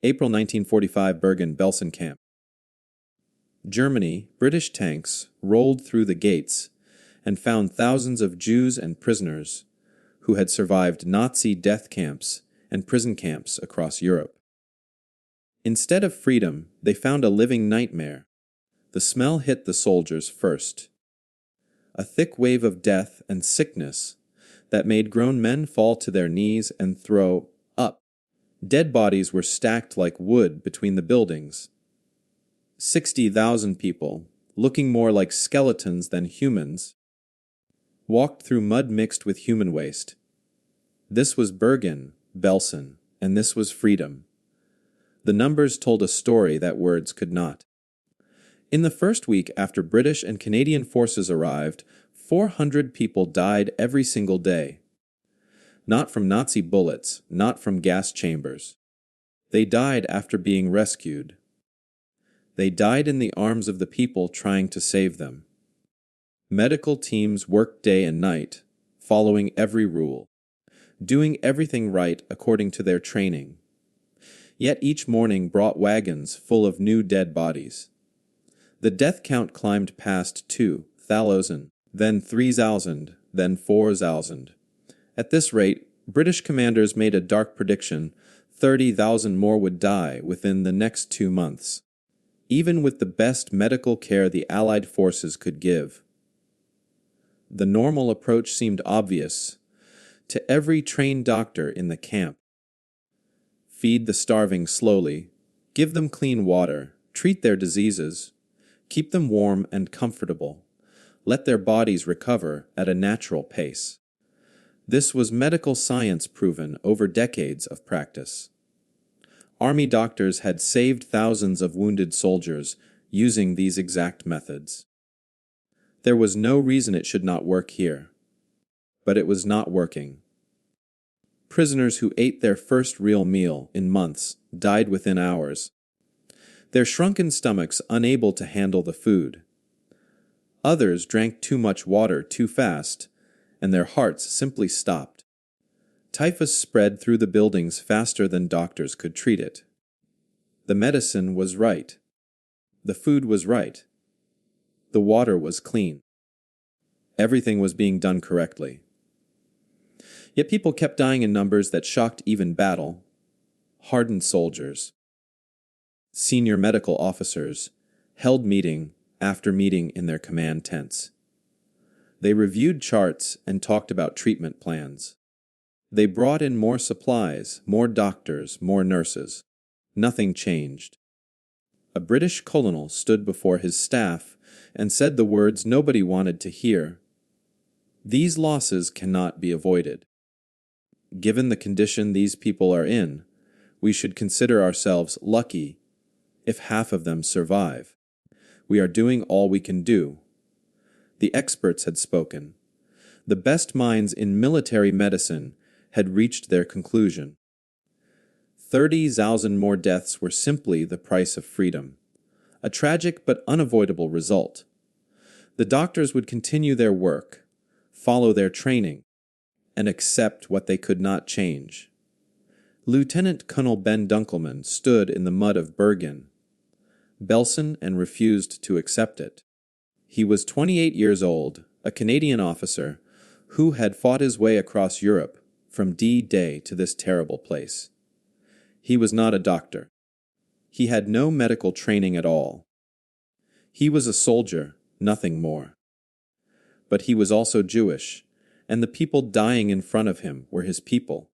April 1945 Bergen-Belsen camp. Germany, British tanks rolled through the gates and found thousands of Jews and prisoners who had survived Nazi death camps and prison camps across Europe. Instead of freedom, they found a living nightmare. The smell hit the soldiers first. A thick wave of death and sickness that made grown men fall to their knees and throw up. Dead bodies were stacked like wood between the buildings. 60,000 people, looking more like skeletons than humans, walked through mud mixed with human waste. This was Bergen-Belsen, and this was freedom. The numbers told a story that words could not. In the first week after British and Canadian forces arrived, 400 people died every single day. Not from Nazi bullets, not from gas chambers. They died after being rescued. They died in the arms of the people trying to save them. Medical teams worked day and night, following every rule, doing everything right according to their training. Yet each morning brought wagons full of new dead bodies. The death count climbed past 2,000, then 3,000, then 4,000. At this rate, British commanders made a dark prediction: 30,000 more would die within the next 2 months, even with the best medical care the Allied forces could give. The normal approach seemed obvious to every trained doctor in the camp. Feed the starving slowly, give them clean water, treat their diseases, keep them warm and comfortable, let their bodies recover at a natural pace. This was medical science proven over decades of practice. Army doctors had saved thousands of wounded soldiers using these exact methods. There was no reason it should not work here. But it was not working. Prisoners who ate their first real meal in months died within hours, their shrunken stomachs unable to handle the food. Others drank too much water too fast, and their hearts simply stopped. Typhus spread through the buildings faster than doctors could treat it. The medicine was right. The food was right. The water was clean. Everything was being done correctly. Yet people kept dying in numbers that shocked even battle. Hardened soldiers, senior medical officers, held meeting after meeting in their command tents. They reviewed charts and talked about treatment plans. They brought in more supplies, more doctors, more nurses. Nothing changed. A British colonel stood before his staff and said the words nobody wanted to hear. These losses cannot be avoided. Given the condition these people are in, we should consider ourselves lucky if half of them survive. We are doing all we can do. The experts had spoken. The best minds in military medicine had reached their conclusion. 30,000 more deaths were simply the price of freedom, a tragic but unavoidable result. The doctors would continue their work, follow their training, and accept what they could not change. Lieutenant Colonel Ben Dunkelman stood in the mud of Bergen-Belsen and refused to accept it. He was 28 years old, a Canadian officer who had fought his way across Europe from D-Day to this terrible place. He was not a doctor. He had no medical training at all. He was a soldier, nothing more. But he was also Jewish, and the people dying in front of him were his people.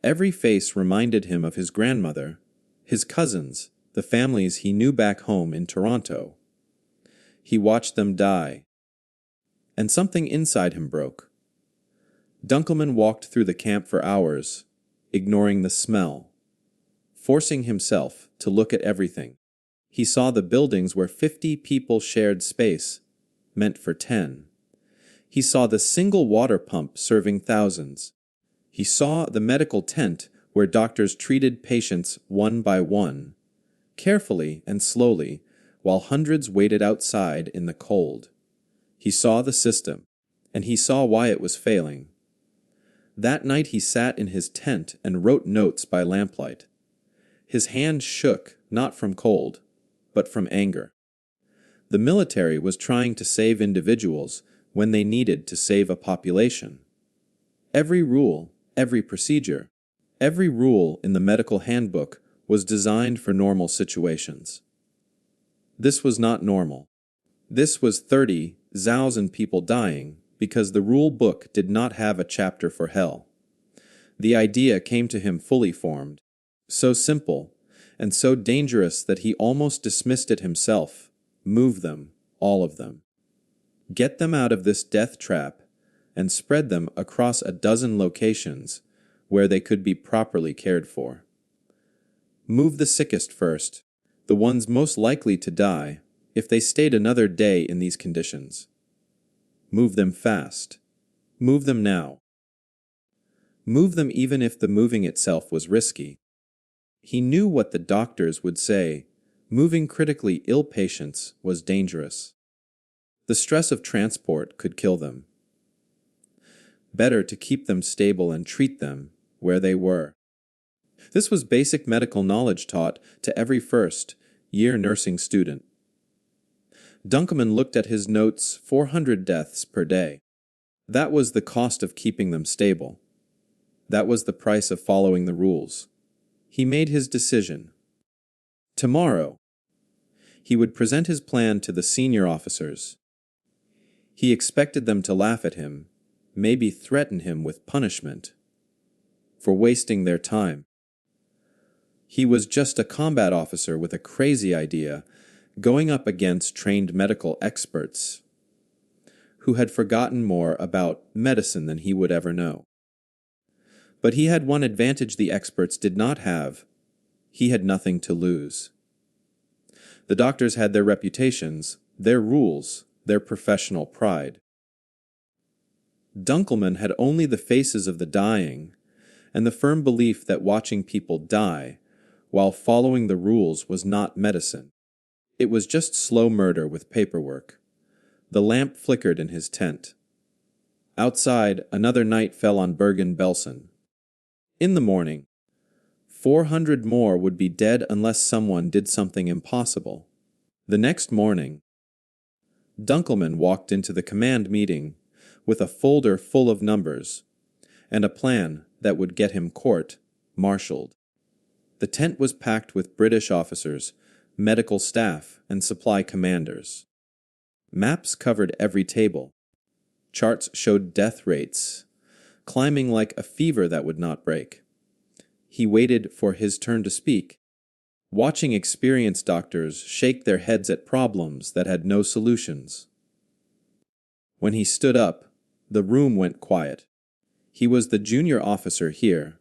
Every face reminded him of his grandmother, his cousins, the families he knew back home in Toronto. He watched them die, and something inside him broke. Dunkelman walked through the camp for hours, ignoring the smell, forcing himself to look at everything. He saw the buildings where 50 people shared space, meant for 10. He saw the single water pump serving thousands. He saw the medical tent where doctors treated patients one by one, carefully and slowly, while hundreds waited outside in the cold. He saw the system, and he saw why it was failing. That night he sat in his tent and wrote notes by lamplight. His hand shook, not from cold, but from anger. The military was trying to save individuals when they needed to save a population. Every rule, every procedure, every rule in the medical handbook was designed for normal situations. This was not normal. This was 30,000 people dying because the rule book did not have a chapter for hell. The idea came to him fully formed, so simple and so dangerous that he almost dismissed it himself. Move them, all of them. Get them out of this death trap and spread them across a dozen locations where they could be properly cared for. Move the sickest first, the ones most likely to die if they stayed another day in these conditions. Move them fast. Move them now. Move them even if the moving itself was risky. He knew what the doctors would say. Moving critically ill patients was dangerous. The stress of transport could kill them. Better to keep them stable and treat them where they were. This was basic medical knowledge taught to every first-year nursing student. Dunkelman looked at his notes, 400 deaths per day. That was the cost of keeping them stable. That was the price of following the rules. He made his decision. Tomorrow, he would present his plan to the senior officers. He expected them to laugh at him, maybe threaten him with punishment for wasting their time. He was just a combat officer with a crazy idea, going up against trained medical experts who had forgotten more about medicine than he would ever know. But he had one advantage the experts did not have. He had nothing to lose. The doctors had their reputations, their rules, their professional pride. Dunkelman had only the faces of the dying and the firm belief that watching people die while following the rules was not medicine. It was just slow murder with paperwork. The lamp flickered in his tent. Outside, another night fell on Bergen-Belsen. In the morning, 400 more would be dead unless someone did something impossible. The next morning, Dunkelman walked into the command meeting with a folder full of numbers and a plan that would get him court-martialed. The tent was packed with British officers, medical staff, and supply commanders. Maps covered every table. Charts showed death rates, climbing like a fever that would not break. He waited for his turn to speak, watching experienced doctors shake their heads at problems that had no solutions. When he stood up, the room went quiet. He was the junior officer here,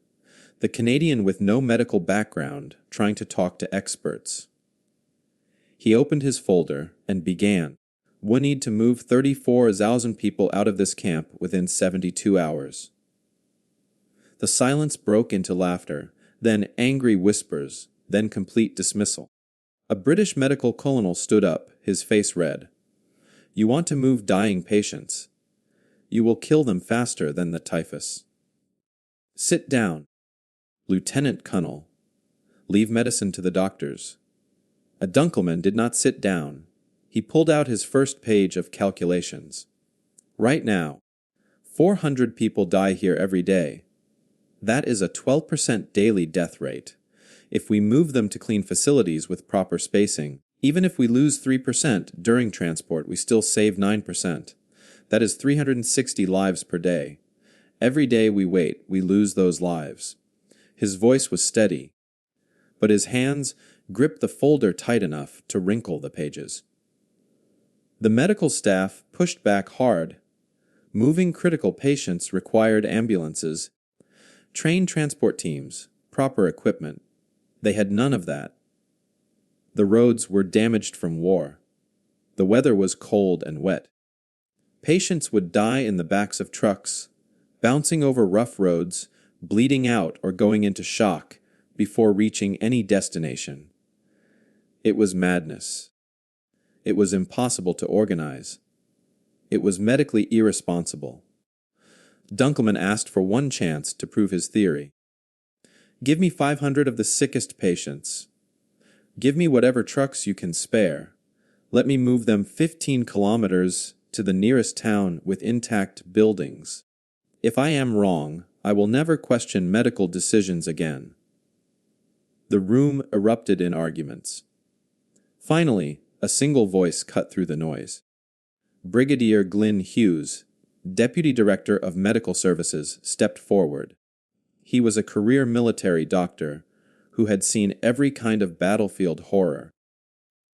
the Canadian with no medical background trying to talk to experts. He opened his folder and began. We need to move 34,000 people out of this camp within 72 hours. The silence broke into laughter, then angry whispers, then complete dismissal. A British medical colonel stood up, his face red. You want to move dying patients. You will kill them faster than the typhus. Sit down. Lieutenant Colonel. Leave medicine to the doctors. A Dunkelman did not sit down. He pulled out his first page of calculations. Right now, 400 people die here every day. That is a 12% daily death rate. If we move them to clean facilities with proper spacing, even if we lose 3% during transport, we still save 9%. That is 360 lives per day. Every day we wait, we lose those lives. His voice was steady, but his hands gripped the folder tight enough to wrinkle the pages. The medical staff pushed back hard. Moving critical patients required ambulances, trained transport teams, proper equipment. They had none of that. The roads were damaged from war. The weather was cold and wet. Patients would die in the backs of trucks, bouncing over rough roads, bleeding out or going into shock before reaching any destination. It was madness. It was impossible to organize. It was medically irresponsible. Dunkelman asked for one chance to prove his theory. Give me 500 of the sickest patients. Give me whatever trucks you can spare. Let me move them 15 kilometers to the nearest town with intact buildings. If I am wrong, I will never question medical decisions again." The room erupted in arguments. Finally, a single voice cut through the noise. Brigadier Glyn Hughes, Deputy Director of Medical Services, stepped forward. He was a career military doctor who had seen every kind of battlefield horror.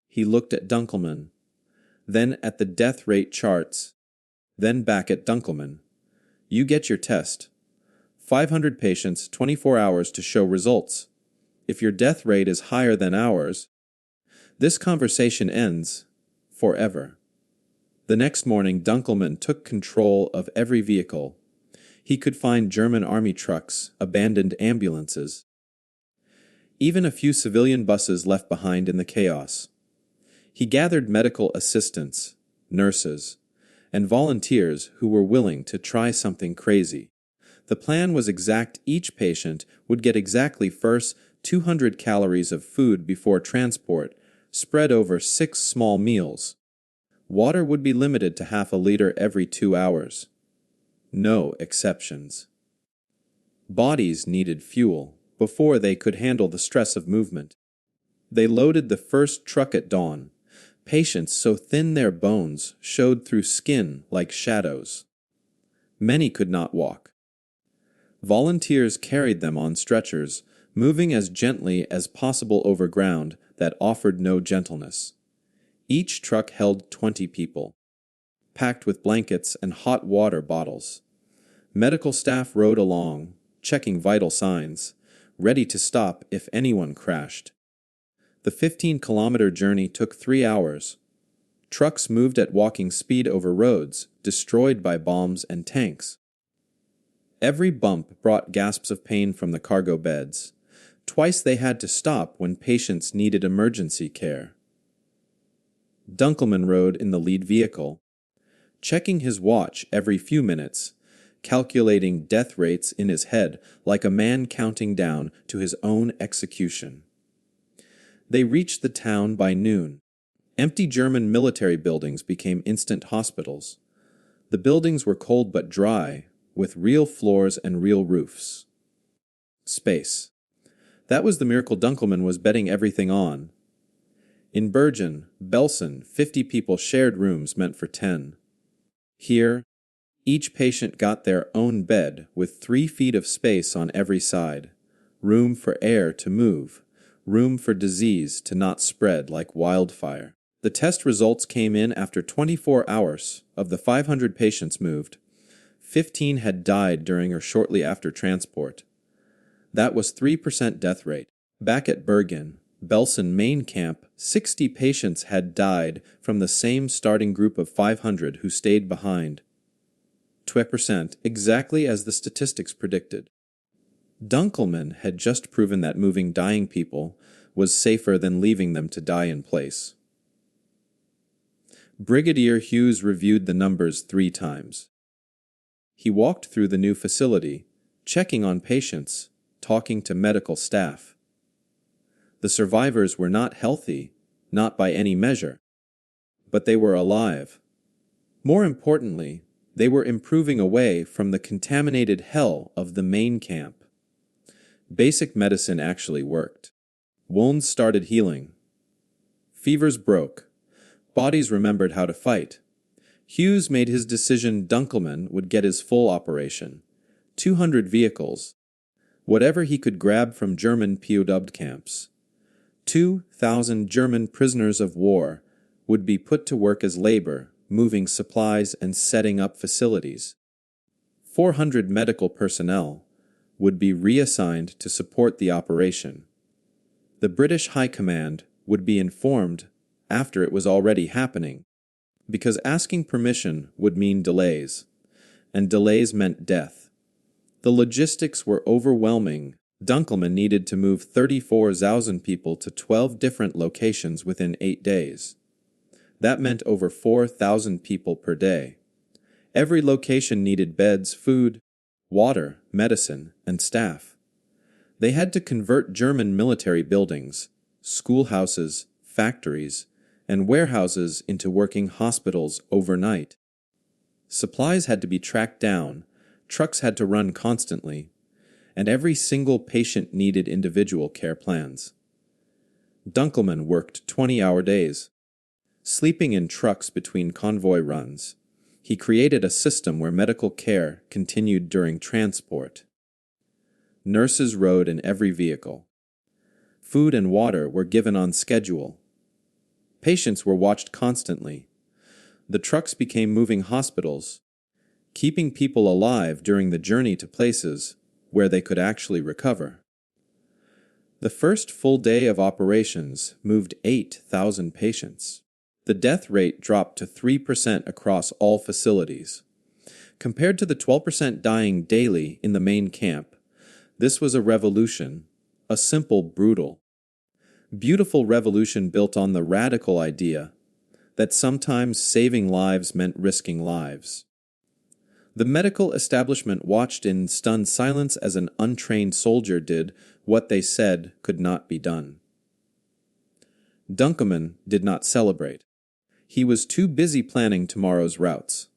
He looked at Dunkelman, then at the death rate charts, then back at Dunkelman. "You get your test. 500 patients, 24 hours to show results. If your death rate is higher than ours, this conversation ends forever." The next morning, Dunkelman took control of every vehicle. He could find German army trucks, abandoned ambulances, even a few civilian buses left behind in the chaos. He gathered medical assistants, nurses, and volunteers who were willing to try something crazy. The plan was exact. Each patient would get exactly first 200 calories of food before transport, spread over 6 small meals. Water would be limited to half a liter every 2 hours. No exceptions. Bodies needed fuel before they could handle the stress of movement. They loaded the first truck at dawn. Patients so thin their bones showed through skin like shadows. Many could not walk. Volunteers carried them on stretchers, moving as gently as possible over ground that offered no gentleness. Each truck held 20 people, packed with blankets and hot water bottles. Medical staff rode along, checking vital signs, ready to stop if anyone crashed. The 15-kilometer journey took 3 hours. Trucks moved at walking speed over roads destroyed by bombs and tanks. Every bump brought gasps of pain from the cargo beds. Twice they had to stop when patients needed emergency care. Dunkelman rode in the lead vehicle, checking his watch every few minutes, calculating death rates in his head like a man counting down to his own execution. They reached the town by noon. Empty German military buildings became instant hospitals. The buildings were cold but dry, with real floors and real roofs. Space. That was the miracle Dunkelman was betting everything on. In Bergen, Belsen, 50 people shared rooms meant for 10. Here, each patient got their own bed with 3 feet of space on every side, room for air to move, room for disease to not spread like wildfire. The test results came in after 24 hours. Of the 500 patients moved, 15 had died during or shortly after transport. That was 3% death rate. Back at Bergen, Belsen main camp, 60 patients had died from the same starting group of 500 who stayed behind. 2%, exactly as the statistics predicted. Dunkelman had just proven that moving dying people was safer than leaving them to die in place. Brigadier Hughes reviewed the numbers 3 times. He walked through the new facility, checking on patients, talking to medical staff. The survivors were not healthy, not by any measure, but they were alive. More importantly, they were improving away from the contaminated hell of the main camp. Basic medicine actually worked. Wounds started healing. Fevers broke. Bodies remembered how to fight. Hughes made his decision. Dunkelman would get his full operation. 200 vehicles. Whatever he could grab from German POW camps. 2,000 German prisoners of war would be put to work as labor, moving supplies and setting up facilities. 400 medical personnel would be reassigned to support the operation. The British High Command would be informed after it was already happening, because asking permission would mean delays, and delays meant death. The logistics were overwhelming. Dunkelman needed to move 34,000 people to 12 different locations within 8 days. That meant over 4,000 people per day. Every location needed beds, food, water, medicine, and staff. They had to convert German military buildings, schoolhouses, factories, and warehouses into working hospitals overnight. Supplies had to be tracked down, trucks had to run constantly, and every single patient needed individual care plans. Dunkelman worked 20-hour days, sleeping in trucks between convoy runs. He created a system where medical care continued during transport. Nurses rode in every vehicle. Food and water were given on schedule. Patients were watched constantly. The trucks became moving hospitals, keeping people alive during the journey to places where they could actually recover. The first full day of operations moved 8,000 patients. The death rate dropped to 3% across all facilities. Compared to the 12% dying daily in the main camp, this was a revolution, a simple, brutal, beautiful revolution built on the radical idea that sometimes saving lives meant risking lives. The medical establishment watched in stunned silence as an untrained soldier did what they said could not be done. Dunkelman did not celebrate. He was too busy planning tomorrow's routes.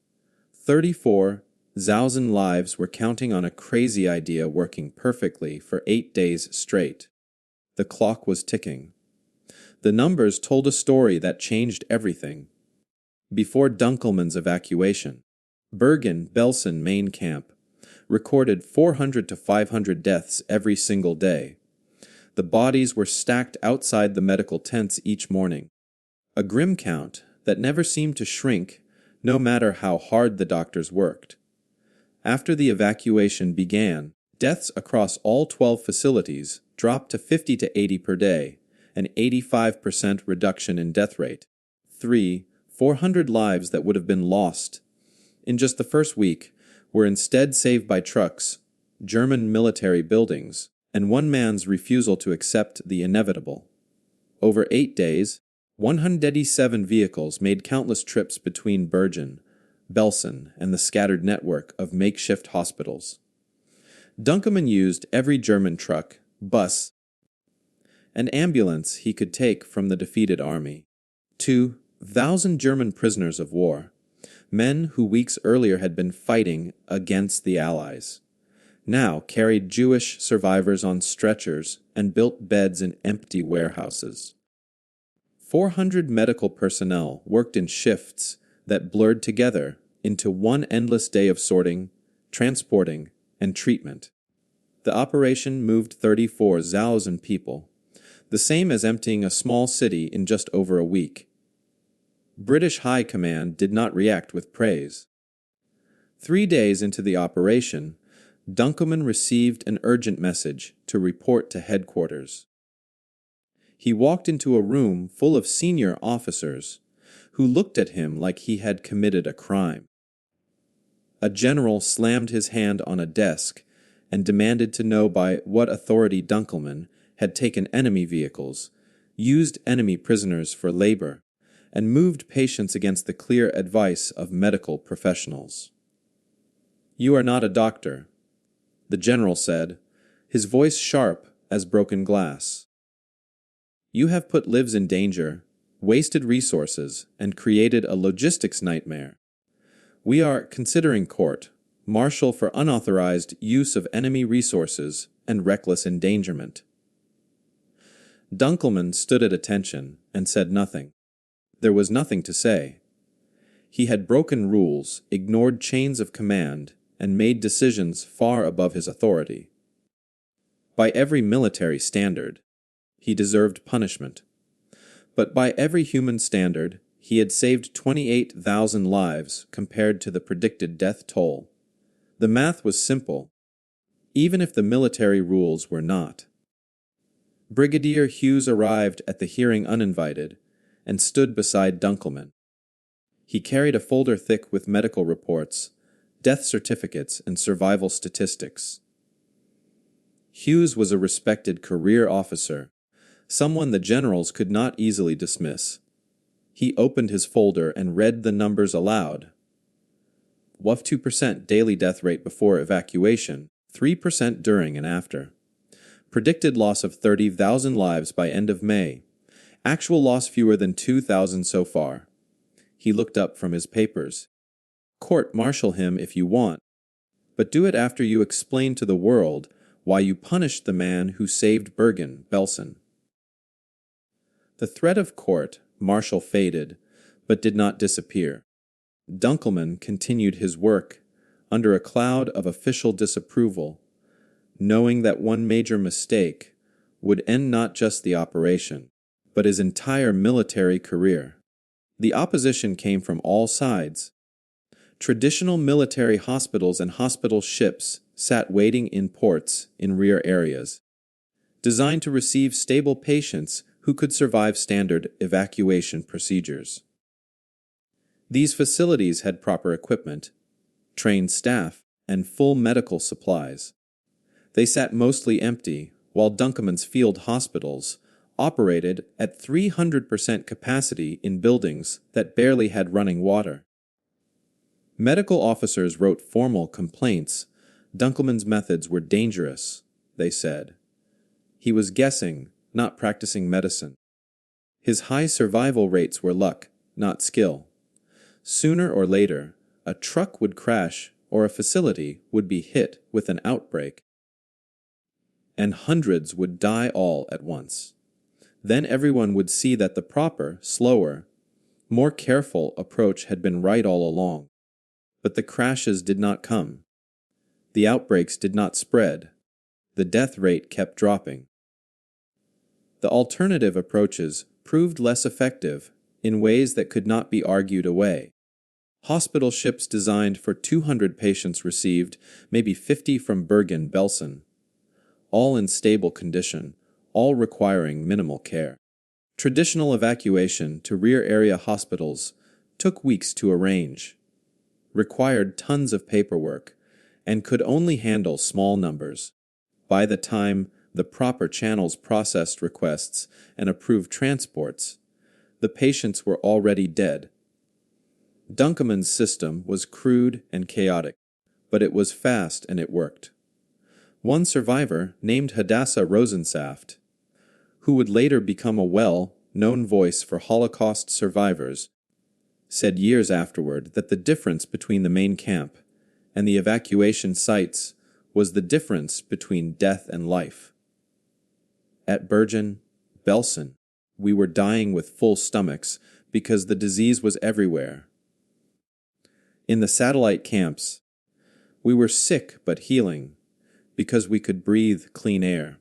34,000 lives were counting on a crazy idea working perfectly for 8 days straight. The clock was ticking. The numbers told a story that changed everything. Before Dunkelman's evacuation, Bergen-Belsen main camp recorded 400 to 500 deaths every single day. The bodies were stacked outside the medical tents each morning. A grim count that never seemed to shrink, no matter how hard the doctors worked. After the evacuation began, deaths across all 12 facilities dropped to 50 to 80 per day, an 85% reduction in death rate. 400 lives that would have been lost in just the first week were instead saved by trucks, German military buildings, and one man's refusal to accept the inevitable. Over 8 days, 187 vehicles made countless trips between Bergen, Belsen, and the scattered network of makeshift hospitals. Dunkelman used every German truck, bus, and ambulance he could take from the defeated army. 2,000 German prisoners of war, men who weeks earlier had been fighting against the Allies, now carried Jewish survivors on stretchers and built beds in empty warehouses. 400 medical personnel worked in shifts that blurred together into one endless day of sorting, transporting, and treatment. The operation moved 34,000 people, the same as emptying a small city in just over a week. British High Command did not react with praise. 3 days into the operation, Dunkelman received an urgent message to report to headquarters. He walked into a room full of senior officers who looked at him like he had committed a crime. A general slammed his hand on a desk and demanded to know by what authority Dunkelman had taken enemy vehicles, used enemy prisoners for labor, and moved patients against the clear advice of medical professionals. "You are not a doctor," the general said, his voice sharp as broken glass. "You have put lives in danger, wasted resources, and created a logistics nightmare. We are considering court-martial for unauthorized use of enemy resources and reckless endangerment." Dunkelman stood at attention and said nothing. There was nothing to say. He had broken rules, ignored chains of command, and made decisions far above his authority. By every military standard, he deserved punishment. But by every human standard, he had saved 28,000 lives compared to the predicted death toll. The math was simple, even if the military rules were not. Brigadier Hughes arrived at the hearing uninvited and stood beside Dunkelman. He carried a folder thick with medical reports, death certificates, and survival statistics. Hughes was a respected career officer, someone the generals could not easily dismiss. He opened his folder and read the numbers aloud. 2% daily death rate before evacuation, 3% during and after. Predicted loss of 30,000 lives by end of May. Actual loss fewer than 2,000 so far. He looked up from his papers. Court-martial him if you want, but do it after you explain to the world why you punished the man who saved Bergen-Belsen. The threat of court-martial faded, but did not disappear. Dunkelman continued his work under a cloud of official disapproval, knowing that one major mistake would end not just the operation, but his entire military career. The opposition came from all sides. Traditional military hospitals and hospital ships sat waiting in ports in rear areas, designed to receive stable patients who could survive standard evacuation procedures. These facilities had proper equipment, trained staff, and full medical supplies. They sat mostly empty, while Dunkelman's field hospitals operated at 300% capacity in buildings that barely had running water. Medical officers wrote formal complaints. Dunkelman's methods were dangerous, they said. He was guessing, not practicing medicine. His high survival rates were luck, not skill. Sooner or later, a truck would crash or a facility would be hit with an outbreak, and hundreds would die all at once. Then everyone would see that the proper, slower, more careful approach had been right all along. But the crashes did not come. The outbreaks did not spread. The death rate kept dropping. The alternative approaches proved less effective in ways that could not be argued away. Hospital ships designed for 200 patients received maybe 50 from Bergen-Belsen, all in stable condition, all requiring minimal care. Traditional evacuation to rear area hospitals took weeks to arrange, required tons of paperwork, and could only handle small numbers. By the time the proper channels processed requests and approved transports, the patients were already dead. Dunkelman's system was crude and chaotic, but it was fast and it worked. One survivor, named Hadassah Rosensaft, who would later become a well-known voice for Holocaust survivors, said years afterward that the difference between the main camp and the evacuation sites was the difference between death and life. At Bergen-Belsen, we were dying with full stomachs because the disease was everywhere. In the satellite camps, we were sick but healing because we could breathe clean air.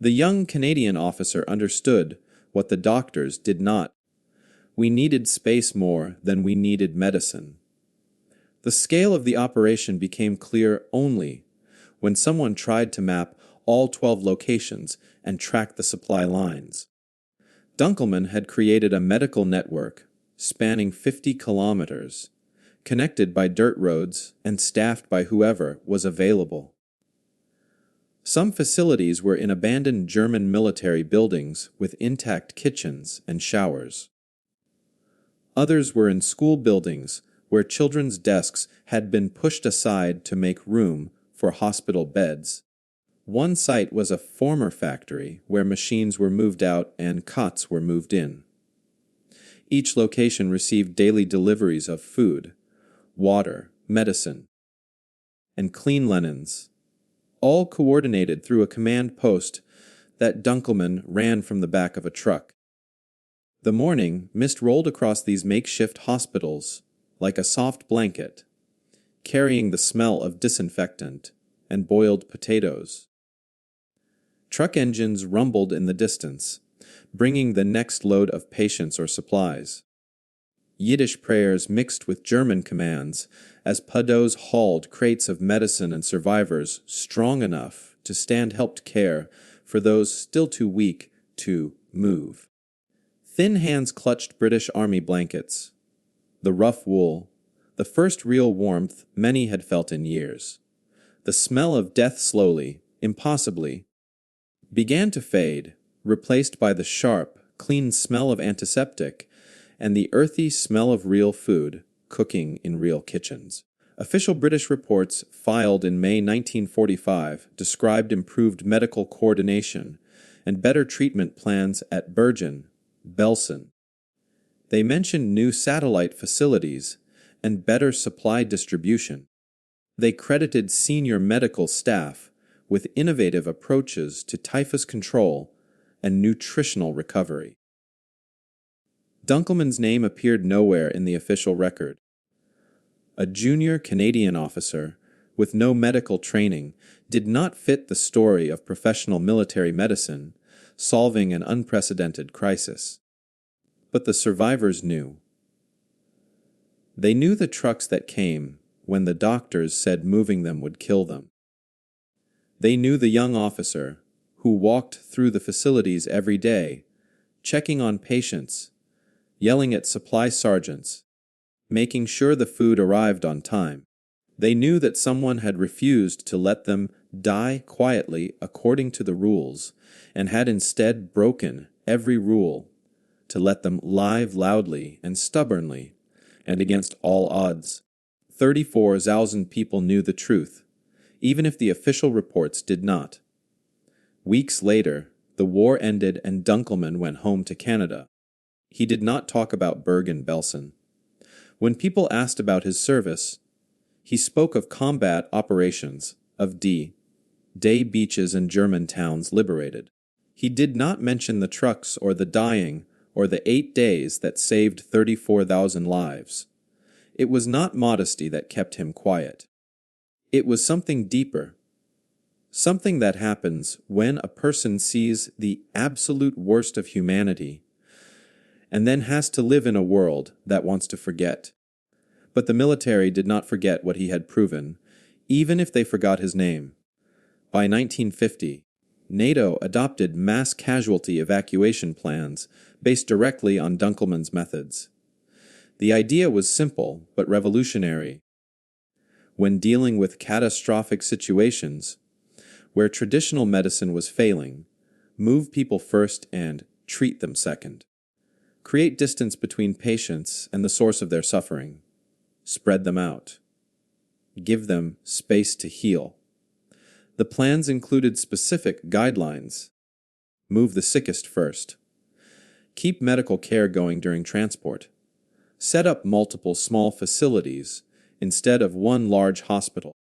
The young Canadian officer understood what the doctors did not. We needed space more than we needed medicine. The scale of the operation became clear only when someone tried to map all 12 locations and track the supply lines. Dunkelman had created a medical network spanning 50 kilometers, connected by dirt roads and staffed by whoever was available. Some facilities were in abandoned German military buildings with intact kitchens and showers. Others were in school buildings where children's desks had been pushed aside to make room for hospital beds. One site was a former factory where machines were moved out and cots were moved in. Each location received daily deliveries of food, water, medicine, and clean linens, all coordinated through a command post that Dunkelman ran from the back of a truck. The morning mist rolled across these makeshift hospitals like a soft blanket, carrying the smell of disinfectant and boiled potatoes. Truck engines rumbled in the distance, bringing the next load of patients or supplies. Yiddish prayers mixed with German commands as Pados hauled crates of medicine and survivors strong enough to stand helped care for those still too weak to move. Thin hands clutched British Army blankets, the rough wool, the first real warmth many had felt in years. The smell of death slowly, impossibly, began to fade, replaced by the sharp, clean smell of antiseptic and the earthy smell of real food cooking in real kitchens. Official British reports filed in May 1945 described improved medical coordination and better treatment plans at Bergen, Belsen. They mentioned new satellite facilities and better supply distribution. They credited senior medical staff with innovative approaches to typhus control and nutritional recovery. Dunkelman's name appeared nowhere in the official record. A junior Canadian officer with no medical training did not fit the story of professional military medicine solving an unprecedented crisis. But the survivors knew. They knew the trucks that came when the doctors said moving them would kill them. They knew the young officer who walked through the facilities every day, checking on patients, yelling at supply sergeants, making sure the food arrived on time. They knew that someone had refused to let them die quietly according to the rules and had instead broken every rule to let them live loudly and stubbornly and against all odds. 34,000 people knew the truth, even if the official reports did not. Weeks later, the war ended and Dunkelman went home to Canada. He did not talk about Bergen-Belsen. When people asked about his service, he spoke of combat operations, of D-Day beaches and German towns liberated. He did not mention the trucks or the dying or the 8 days that saved 34,000 lives. It was not modesty that kept him quiet. It was something deeper. Something that happens when a person sees the absolute worst of humanity and then has to live in a world that wants to forget. But the military did not forget what he had proven, even if they forgot his name. By 1950, NATO adopted mass casualty evacuation plans based directly on Dunkelman's methods. The idea was simple but revolutionary. When dealing with catastrophic situations, where traditional medicine was failing, move people first and treat them second. Create distance between patients and the source of their suffering. Spread them out. Give them space to heal. The plans included specific guidelines. Move the sickest first. Keep medical care going during transport. Set up multiple small facilities instead of one large hospital.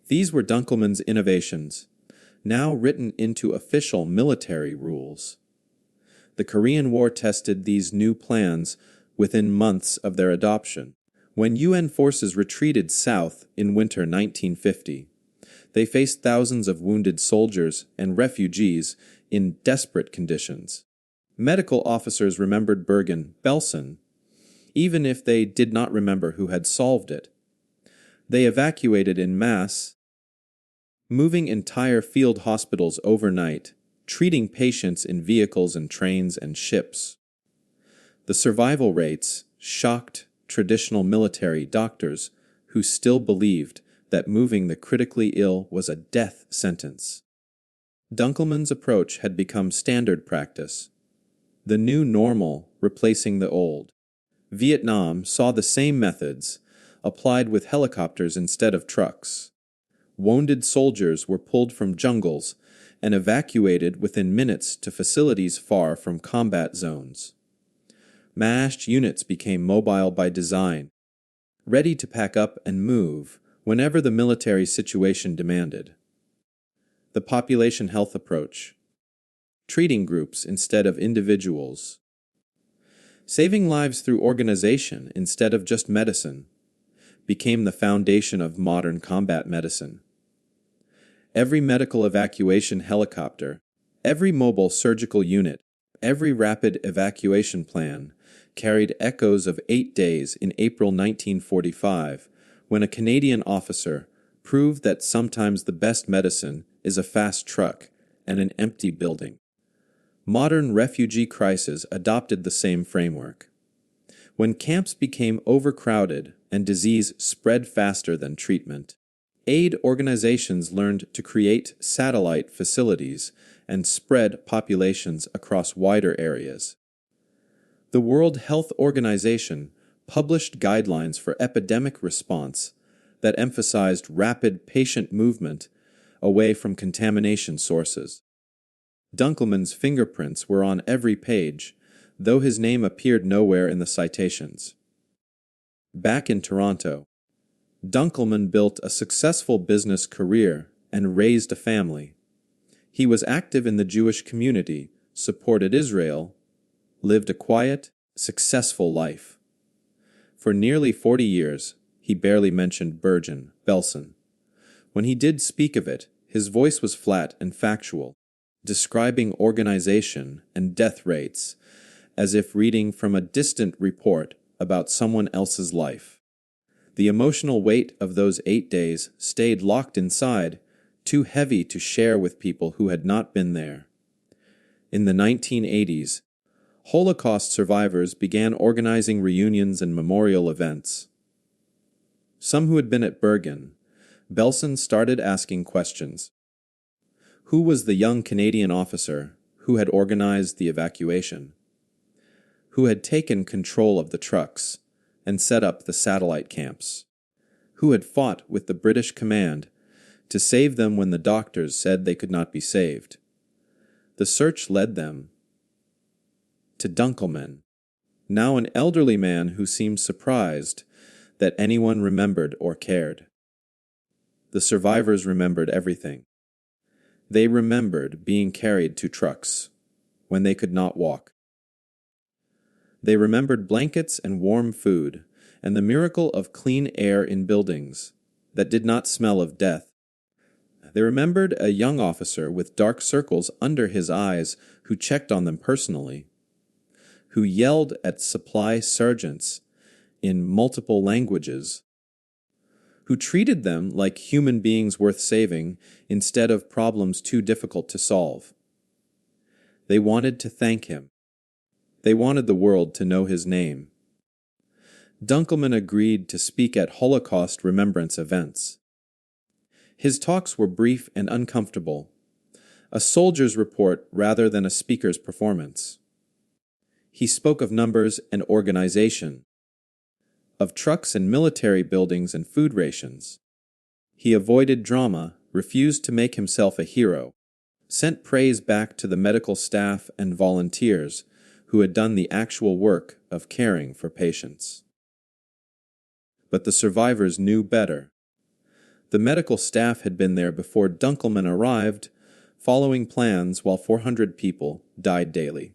These were Dunkelman's innovations, now written into official military rules. The Korean War tested these new plans within months of their adoption. When UN forces retreated south in winter 1950, they faced thousands of wounded soldiers and refugees in desperate conditions. Medical officers remembered Bergen-Belsen, even if they did not remember who had solved it. They evacuated en masse, moving entire field hospitals overnight, treating patients in vehicles and trains and ships. The survival rates shocked traditional military doctors who still believed that moving the critically ill was a death sentence. Dunkelman's approach had become standard practice, the new normal replacing the old. Vietnam saw the same methods applied with helicopters instead of trucks. Wounded soldiers were pulled from jungles and evacuated within minutes to facilities far from combat zones. MASH units became mobile by design, ready to pack up and move whenever the military situation demanded. The population health approach, treating groups instead of individuals, saving lives through organization instead of just medicine, became the foundation of modern combat medicine. Every medical evacuation helicopter, every mobile surgical unit, every rapid evacuation plan carried echoes of 8 days in April 1945, when a Canadian officer proved that sometimes the best medicine is a fast truck and an empty building. Modern refugee crises adopted the same framework. When camps became overcrowded and disease spread faster than treatment, aid organizations learned to create satellite facilities and spread populations across wider areas. The World Health Organization published guidelines for epidemic response that emphasized rapid, patient movement away from contamination sources. Dunkelman's fingerprints were on every page, though his name appeared nowhere in the citations. Back in Toronto, Dunkelman built a successful business career and raised a family. He was active in the Jewish community, supported Israel, lived a quiet, successful life. For nearly 40 years, he barely mentioned Belsen. When he did speak of it, his voice was flat and factual, describing organization and death rates as if reading from a distant report about someone else's life. The emotional weight of those 8 days stayed locked inside, too heavy to share with people who had not been there. In the 1980s, Holocaust survivors began organizing reunions and memorial events. Some who had been at Bergen, Belsen started asking questions. Who was the young Canadian officer who had organized the evacuation? Who had taken control of the trucks and set up the satellite camps? Who had fought with the British command to save them when the doctors said they could not be saved? The search led them to Dunkelman, now an elderly man who seemed surprised that anyone remembered or cared. The survivors remembered everything. They remembered being carried to trucks when they could not walk. They remembered blankets and warm food, and the miracle of clean air in buildings that did not smell of death. They remembered a young officer with dark circles under his eyes who checked on them personally, who yelled at supply sergeants in multiple languages, who treated them like human beings worth saving instead of problems too difficult to solve. They wanted to thank him. They wanted the world to know his name. Dunkelman agreed to speak at Holocaust remembrance events. His talks were brief and uncomfortable, a soldier's report rather than a speaker's performance. He spoke of numbers and organization, of trucks and military buildings and food rations. He avoided drama, refused to make himself a hero, sent praise back to the medical staff and volunteers who had done the actual work of caring for patients. But the survivors knew better. The medical staff had been there before Dunkelman arrived, following plans while 400 people died daily.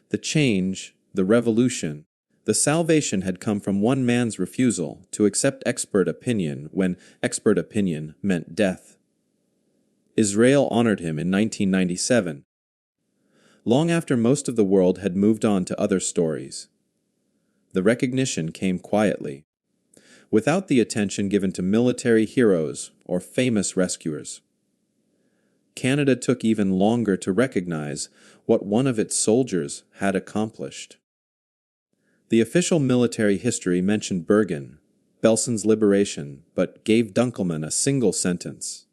The change, the revolution, the salvation had come from one man's refusal to accept expert opinion when expert opinion meant death. Israel honored him in 1997, long after most of the world had moved on to other stories. The recognition came quietly, without the attention given to military heroes or famous rescuers. Canada took even longer to recognize what one of its soldiers had accomplished. The official military history mentioned Bergen, Belsen's liberation, but gave Dunkelman a single sentence,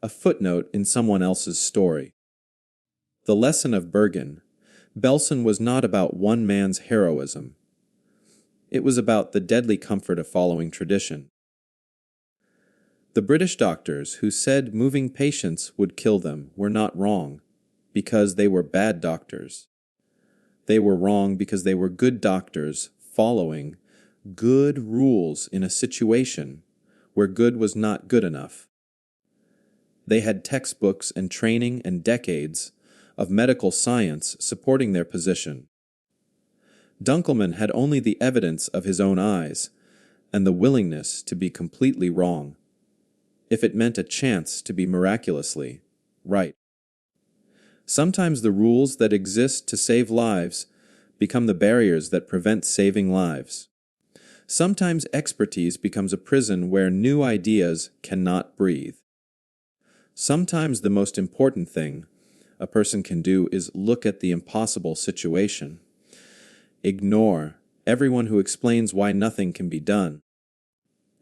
a footnote in someone else's story. The lesson of Bergen, Belsen was not about one man's heroism. It was about the deadly comfort of following tradition. The British doctors who said moving patients would kill them were not wrong because they were bad doctors. They were wrong because they were good doctors following good rules in a situation where good was not good enough. They had textbooks and training and decades of medical science supporting their position. Dunkelman had only the evidence of his own eyes and the willingness to be completely wrong, if it meant a chance to be miraculously right. Sometimes the rules that exist to save lives become the barriers that prevent saving lives. Sometimes expertise becomes a prison where new ideas cannot breathe. Sometimes the most important thing a person can do is look at the impossible situation, ignore everyone who explains why nothing can be done,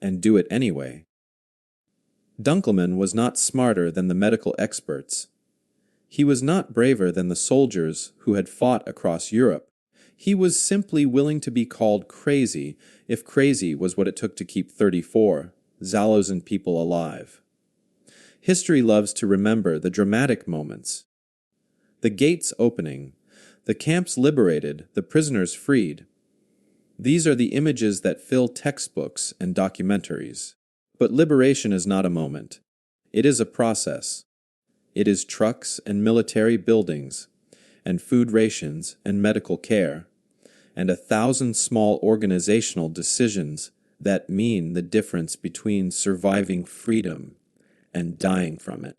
and do it anyway. Dunkelman was not smarter than the medical experts. He was not braver than the soldiers who had fought across Europe. He was simply willing to be called crazy if crazy was what it took to keep 34 Zalozan people alive. History loves to remember the dramatic moments. The gates opening, the camps liberated, the prisoners freed. These are the images that fill textbooks and documentaries. But liberation is not a moment. It is a process. It is trucks and military buildings, and food rations and medical care, and 1,000 small organizational decisions that mean the difference between surviving freedom and dying from it.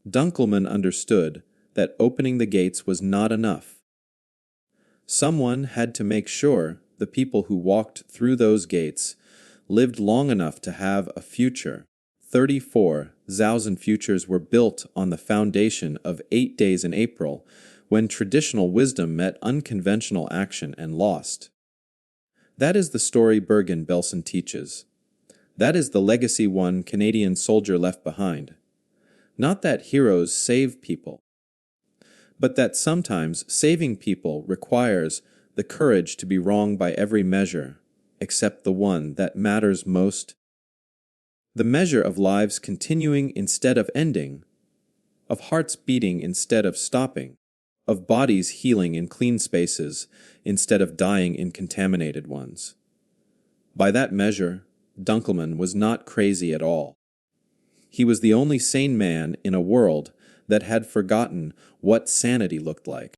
Dunkelman understood that opening the gates was not enough. Someone had to make sure the people who walked through those gates lived long enough to have a future. 34,000 futures were built on the foundation of 8 days in April, when traditional wisdom met unconventional action and lost. That is the story Bergen-Belsen teaches. That is the legacy one Canadian soldier left behind. Not that heroes save people, but that sometimes saving people requires the courage to be wrong by every measure, except the one that matters most. The measure of lives continuing instead of ending, of hearts beating instead of stopping, of bodies healing in clean spaces instead of dying in contaminated ones. By that measure, Dunkelman was not crazy at all. He was the only sane man in a world that had forgotten what sanity looked like.